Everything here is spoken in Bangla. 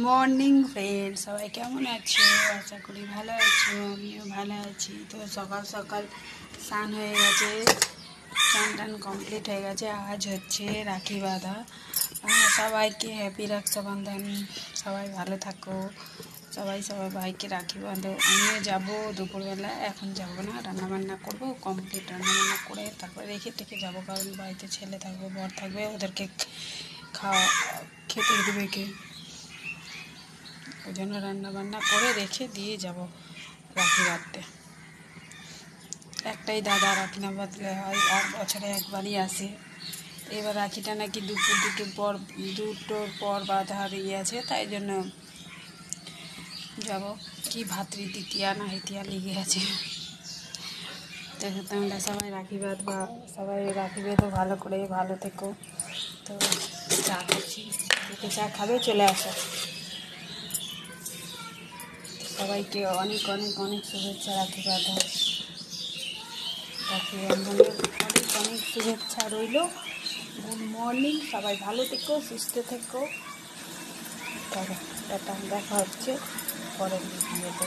মর্নিং ফ্রেন্ড, সবাই কেমন আছো? আশা করি ভালো আছো। আমিও ভালো আছি। তো সকাল সকাল স্নান হয়ে গেছে, স্নান টান কমপ্লিট হয়ে গেছে। আজ হচ্ছে রাখি বাঁধা। সবাইকে হ্যাপি রক্ষাবন্ধন। সবাই ভালো থাকো। সবাই ভাইকে রাখি বাঁধো। আমিও যাবো দুপুরবেলা, এখন যাব না, রান্নাবান্না করবো। কমপ্লিট রান্নাবান্না করে তারপরে রেখে টেখে যাবো, কারণ বাড়িতে ছেলে থাকবে, বর থাকবে, ওদেরকে খেতে দেবে কে? ওই জন্য রান্নাবান্না করে রেখে দিয়ে যাব রাখি বাঁধতে। একটাই দাদা, রাখি না বাঁধলে হয়, আর বছরে একবারই আসে। এবার রাখিটা নাকি দুটোর পর বাঁধার আছে, তাই জন্য যাব। কি ভাতৃ তৃতীয়া না হেতিয়া লেগে আছে। তো তোমরা সবাই রাখি বাঁধবা, সবাই রাখি বেঁধো, ভালো করে ভালো থেকো। তো চা খাচ্ছি, চা খাবে চলে আসো। সবাইকে অনেক অনেক অনেক শুভেচ্ছা রাখি বাঁধা, রাখি বন্ধনের অনেক অনেক শুভেচ্ছা রইল। গুড মর্নিং, সবাই ভালো থেকো, সুস্থ থেকো। টাটা, দেখা হচ্ছে পরের ভিডিওতে।